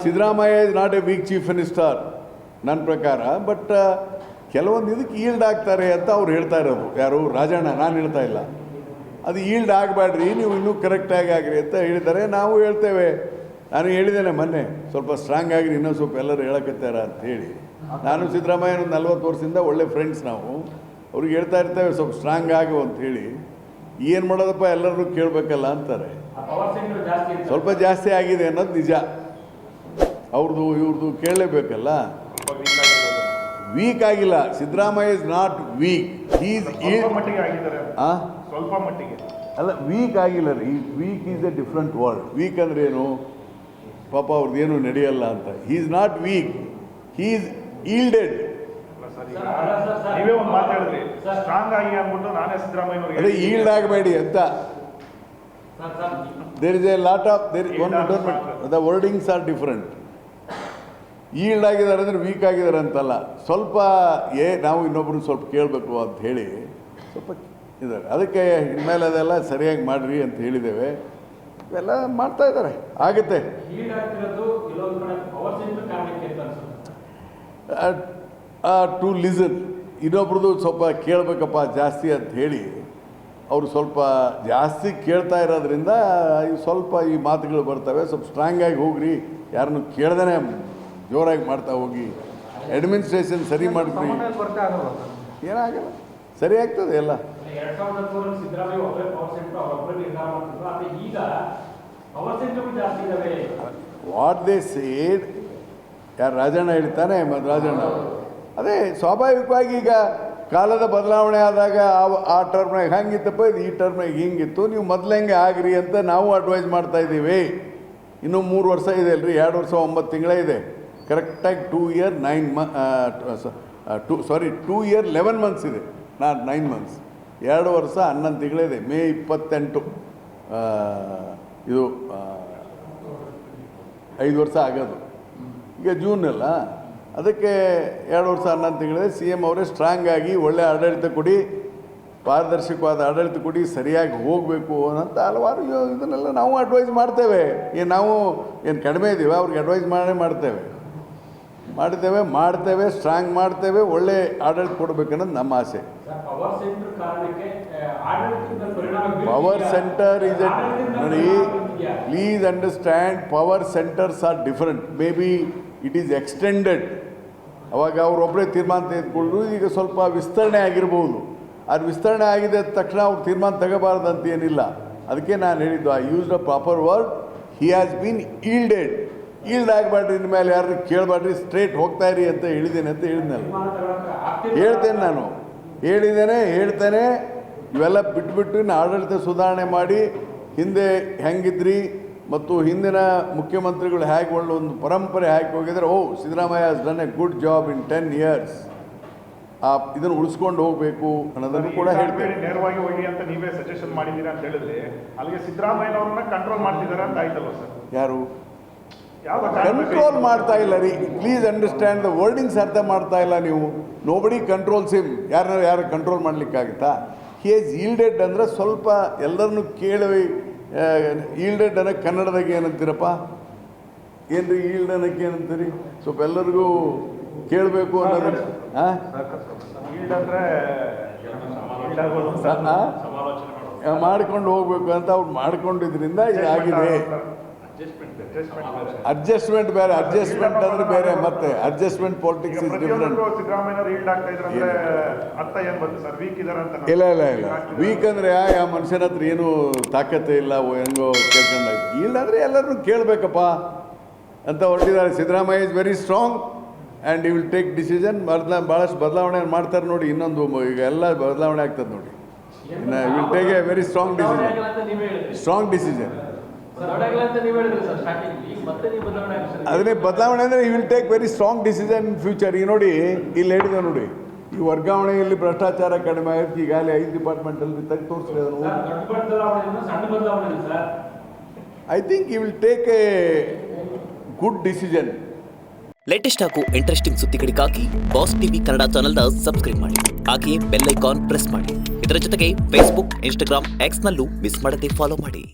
Siddaramaiah is not a weak chief minister ನನ್ನ ಪ್ರಕಾರ. But ಕೆಲವೊಂದು ಇದಕ್ಕೆ ಈಲ್ಡ್ ಆಗ್ತಾರೆ ಅಂತ ಅವ್ರು ಹೇಳ್ತಾ ಇರೋದು. ಯಾರು? ರಾಜಣ್ಣ. ನಾನು ಹೇಳ್ತಾ ಇಲ್ಲ ಅದು ಈಲ್ಡ್ ಆಗಬೇಡ್ರಿ, ನೀವು ಇನ್ನೂ ಕರೆಕ್ಟಾಗಿ ಆಗ್ರಿ ಅಂತ ಹೇಳಿದ್ದಾರೆ. ನಾವು ಹೇಳ್ತೇವೆ. ನಾನು ಹೇಳಿದ್ದೇನೆ ಮೊನ್ನೆ, ಸ್ವಲ್ಪ ಸ್ಟ್ರಾಂಗ್ ಆಗಿರಿ, ಇನ್ನೊಂದು ಸ್ವಲ್ಪ ಎಲ್ಲರೂ ಹೇಳಕತ್ತಾರ ಅಂಥೇಳಿ. ನಾನು ಸಿದ್ದರಾಮಯ್ಯ 40 ವರ್ಷದಿಂದ ಒಳ್ಳೆ ಫ್ರೆಂಡ್ಸ್. ನಾವು ಅವ್ರಿಗೆ ಹೇಳ್ತಾ ಇರ್ತೇವೆ ಸ್ವಲ್ಪ ಸ್ಟ್ರಾಂಗ್ ಆಗು ಅಂಥೇಳಿ. ಏನು ಮಾಡೋದಪ್ಪ, ಎಲ್ಲರೂ ಕೇಳಬೇಕಲ್ಲ ಅಂತಾರೆ. ಸ್ವಲ್ಪ ಜಾಸ್ತಿ ಆಗಿದೆ ಅನ್ನೋದು ನಿಜ. ಅವ್ರದ್ದು ಇವ್ರದ್ದು ಕೇಳಲೇಬೇಕಲ್ಲ. ವೀಕ್ ಆಗಿಲ್ಲ. Siddaramaiah is not weak. ಸ್ವಲ್ಪ ಮಟ್ಟಿಗೆ ಅಲ್ಲ, ವೀಕ್ ಆಗಿಲ್ಲ ರೀ. Weak is a different word. Weak ಅಂದ್ರೆ ಏನು? ಪಾಪ ಅವ್ರದ್ದೇನು ನಡೆಯಲ್ಲ ಅಂತ. He is not weak, he is yielded. ನೀವೇ ಒಂದು ಮಾತಾಡಿದ್ರಿ, ಸ್ಟ್ರಾಂಗ್ ಆಗಿ ಅಂದ್ಬಿಟ್ಟು ನಾನೇ ಸಿದ್ದರಾಮಯ್ಯ ಅದೇ ಈಲ್ಡ್ ಆಗಬೇಡಿ ಅಂತ. There is a lot of the wordings are different. Yield ಆಗಿದ್ದಾರೆ ಅಂದರೆ ವೀಕ್ ಆಗಿದ್ದಾರೆ ಅಂತಲ್ಲ. ಸ್ವಲ್ಪ ನಾವು ಇನ್ನೊಬ್ರು ಸ್ವಲ್ಪ ಕೇಳಬೇಕು ಅಂತ ಹೇಳಿ ಸ್ವಲ್ಪ ಇದ್ದಾರೆ. ಅದಕ್ಕೆ ಇನ್ಮೇಲೆ ಅದೆಲ್ಲ ಸರಿಯಾಗಿ ಮಾಡಿರಿ ಅಂತ ಹೇಳಿದ್ದೇವೆ. ಇವೆಲ್ಲ ಮಾಡ್ತಾ ಇದ್ದಾರೆ, ಆಗುತ್ತೆ. ಟು ಲಿಸನ್, ಇನ್ನೊಬ್ರದ್ದು ಸ್ವಲ್ಪ ಕೇಳಬೇಕಪ್ಪ ಜಾಸ್ತಿ ಅಂತ ಹೇಳಿ ಅವರು ಸ್ವಲ್ಪ ಜಾಸ್ತಿ ಕೇಳ್ತಾ ಇರೋದ್ರಿಂದ ಸ್ವಲ್ಪ ಈ ಮಾತುಗಳು ಬರ್ತವೆ. ಸ್ವಲ್ಪ ಸ್ಟ್ರಾಂಗ್ ಆಗಿ ಹೋಗ್ರಿ, ಯಾರನ್ನು ಕೇಳ್ದೇ ಜೋರಾಗಿ ಮಾಡ್ತಾ ಹೋಗಿ. ಅಡ್ಮಿನಿಸ್ಟ್ರೇಷನ್ ಸರಿ ಮಾಡಿದ್ರಿ, ಏನಾಗಲ್ಲ, ಸರಿ ಆಗ್ತದೆ ಎಲ್ಲ. ವಾಟ್ ದೇ ಸೇಡ್, ಯಾರು ರಾಜಣ್ಣ ಹೇಳ್ತಾನೆ, ರಾಜಣ್ಣ ಅದೇ ಸ್ವಾಭಾವಿಕವಾಗಿ ಈಗ ಕಾಲದ ಬದಲಾವಣೆ ಆದಾಗ ಆ ಟರ್ಮ್ನಾಗ ಹಂಗಿತ್ತಪ್ಪ, ಇದು ಈ ಟರ್ಮ್ನಾಗ ಹಿಂಗಿತ್ತು, ನೀವು ಮೊದಲಂಗೆ ಆಗ್ರಿ ಅಂತ ನಾವು ಅಡ್ವೈಸ್ ಮಾಡ್ತಾ ಇದ್ದೀವಿ. ಇನ್ನೂ 3 ವರ್ಷ ಇದೆ ಅಲ್ರಿ, 2 ವರ್ಷ 9 ತಿಂಗಳೇ ಇದೆ. ಕರೆಕ್ಟಾಗಿ 2 year 11 months ಇದೆ, ನಾಟ್ 9 months. 2 ವರ್ಷ 11 ತಿಂಗಳಿದೆ. ಮೇ 28 ಇದು 5 ವರ್ಷ ಆಗೋದು. ಈಗ ಜೂನ್ ಅಲ್ಲ, ಅದಕ್ಕೆ 2 ವರ್ಷ 11 ತಿಂಗಳಿದೆ. CM ಅವರೇ ಸ್ಟ್ರಾಂಗ್ ಆಗಿ ಒಳ್ಳೆ ಆಡಳಿತ ಕೊಡಿ, ಪಾರದರ್ಶಕವಾದ ಆಡಳಿತ ಕೊಡಿ, ಸರಿಯಾಗಿ ಹೋಗಬೇಕು ಅಂತ ಹಲವಾರು ಇದನ್ನೆಲ್ಲ ನಾವು ಅಡ್ವೈಸ್ ಮಾಡ್ತೇವೆ. ನಾವು ಏನು ಕಡಿಮೆ ಇದ್ದೀವಿ, ಅವ್ರಿಗೆ ಅಡ್ವೈಸ್ ಮಾಡ್ತೇವೆ, ಸ್ಟ್ರಾಂಗ್ ಮಾಡ್ತೇವೆ, ಒಳ್ಳೆ ಆಡಳಿತ ಕೊಡಬೇಕನ್ನೋದು ನಮ್ಮ ಆಸೆ. ಪವರ್ ಸೆಂಟರ್ ಈಸ್ ಎ ನೋಡಿ, please understand, power centres are different. May be it is extended. ಅವಾಗ ಅವರೊಬ್ಬರೇ ತೀರ್ಮಾನ ತೆಗೆದುಕೊಳ್ಳರು. ಈಗ ಸ್ವಲ್ಪ ವಿಸ್ತರಣೆ ಆಗಿರ್ಬೋದು. ಅದು ವಿಸ್ತರಣೆ ಆಗಿದೆ ತಕ್ಷಣ ಅವ್ರು ತೀರ್ಮಾನ ತಗೋಬಾರ್ದು ಅಂತ ಏನಿಲ್ಲ. ಅದಕ್ಕೆ ನಾನು ಹೇಳಿದ್ದು, I used a proper word. He has been yielded. Yield ಆಗಬೇಡ್ರಿ, ಇನ್ಮೇಲೆ ಯಾರು ಕೇಳಬೇಡ್ರಿ, ಸ್ಟ್ರೇಟ್ ಹೋಗ್ತಾ ಇರಿ ಅಂತ ಹೇಳಿದ್ದೇನೆ ಅಂತ ಹೇಳಿದ್ನಲ್ಲ. ಹೇಳ್ತೇನೆ, ನಾನು ಹೇಳ್ತೇನೆ. ಇವೆಲ್ಲ ಬಿಟ್ಬಿಟ್ಟು ಇನ್ನು ಆಡಳಿತ ಸುಧಾರಣೆ ಮಾಡಿ, ಹಿಂದೆ ಹೆಂಗಿದ್ರಿ ಮತ್ತು ಹಿಂದಿನ ಮುಖ್ಯಮಂತ್ರಿಗಳು ಹೇಗೆ ಒಳ್ಳೆ ಒಂದು ಪರಂಪರೆ ಹಾಕಿ ಹೋಗಿದ್ರೆ, Siddaramaiah has done A good job in 10 years. ಇದನ್ನು ಉಳಿಸ್ಕೊಂಡು ಹೋಗಬೇಕು ಅನ್ನೋದನ್ನು ಕೂಡ ಹೇಳ್ತೇವೆ. ನೇರವಾಗಿ ಹೋಗಿ ಅಂತ ನೀವೇ ಸಜೆಷನ್ ಮಾಡಿದ್ದೀರಾ ಅಂತ ಹೇಳಿದ್ರೆ, ಅಲ್ಲಿಗೆ ಸಿದ್ದರಾಮಯ್ಯನವ್ರನ್ನ ಕಂಟ್ರೋಲ್ ಮಾಡ್ತಿದ್ದಾರೆ ಅಂತ ಆಯ್ತಲ್ವ ಸರ್? ಯಾರು ಕಂಟ್ರೋಲ್ ಮಾಡ್ತಾ ಇಲ್ಲ ರೀ? Please understand the wordings. ಅರ್ಥ ಮಾಡ್ತಾ ಇಲ್ಲ ನೀವು. Nobody controls him. ಯಾರು ಕಂಟ್ರೋಲ್ ಮಾಡಲಿಕ್ಕಾಗುತ್ತಾ? ಹಿ ಈಸ್ ಈಲ್ಡೆಡ್ ಅಂದರೆ ಸ್ವಲ್ಪ ಎಲ್ಲರನ್ನು ಕೇಳಿ. ಈಲ್ಡೆಡ್ ಅನ್ನೋಕ್ಕೆ ಕನ್ನಡದಾಗ ಏನಂತೀರಪ್ಪ? ಏನು ರೀ ಈಲ್ಡ್ ಅನ್ನೋಕ್ಕೆ ಏನಂತೀರಿ? ಸ್ವಲ್ಪ ಎಲ್ಲರಿಗೂ ಕೇಳಬೇಕು ಅನ್ನೋದು. ಮಾಡ್ಕೊಂಡು ಹೋಗ್ಬೇಕು ಅಂತ ಅವ್ರು ಮಾಡ್ಕೊಂಡಿದ್ರಿಂದ ಇದಾಗಿದೆ. ಅಡ್ಜಸ್ಟ್ಮೆಂಟ್ ಬೇರೆ, ಅಡ್ಜಸ್ಟ್ಮೆಂಟ್ ಅಂದ್ರೆ ಬೇರೆ. ಮತ್ತೆ ಅಡ್ಜಸ್ಟ್ಮೆಂಟ್ ಪಾಲಿಟಿಕ್ಸ್ ಇಸ್ ಡಿಫರೆಂಟ್. ಇಲ್ಲ ವೀಕ್ ಅಂದ್ರೆ ಆ ಮನುಷ್ಯನ ಹತ್ರ ಏನು ತಾಕತ್ತೆ ಇಲ್ಲ, ಹೆಂಗೋ ಕೇಳ್ಕೊಂಡಾಗ. ಇಲ್ಲಾಂದ್ರೆ ಎಲ್ಲರನ್ನೂ ಕೇಳಬೇಕಪ್ಪ ಅಂತ ಹೊರಟಿದ್ದಾರೆ. Siddaramaiah is very strong and you will take decision. ಭಾಳಷ್ಟು ಬದಲಾವಣೆ ಮಾಡ್ತಾರೆ ನೋಡಿ. ಇನ್ನೊಂದು ಈಗ ಎಲ್ಲ ಬದಲಾವಣೆ ಆಗ್ತದೆ ನೋಡಿ. Will take A very strong decision. ಅದನ್ನೇ ಬದಲಾವಣೆ ಅಂದರೆ ಈ will take very strong decision in future. ಈಗ ನೋಡಿ, ಇಲ್ಲಿ ಹೇಳಿದೆ ನೋಡಿ, ಈ ವರ್ಗಾವಣೆಯಲ್ಲಿ ಭ್ರಷ್ಟಾಚಾರ ಕಡಿಮೆ ಆಗುತ್ತೆ. ಈಗಾಗಲೇ 5 ಡಿಪಾರ್ಟ್ಮೆಂಟಲ್ಲಿ ತೆಗೆದು ತೋರಿಸಿದ್ರು. I think you will take a good decision. Latest ಹಾಗೂ ಇಂಟ್ರೆಸ್ಟಿಂಗ್ ಸುದ್ದಿಗಳಿಗಾಗಿ ಬಾಸ್ ಟಿವಿ ಕನ್ನಡ ಚಾನೆಲ್ನ ಸಬ್ಸ್ಕ್ರೈಬ್ ಮಾಡಿ. ಹಾಗೆಯೇ ಬೆಲ್ ಐಕಾನ್ ಪ್ರೆಸ್ ಮಾಡಿ. ಇದರ ಜೊತೆಗೆ ಫೇಸ್ಬುಕ್, ಇನ್ಸ್ಟಾಗ್ರಾಮ್, ಎಕ್ಸ್ನಲ್ಲೂ ಮಿಸ್ ಮಾಡದೆ ಫಾಲೋ ಮಾಡಿ.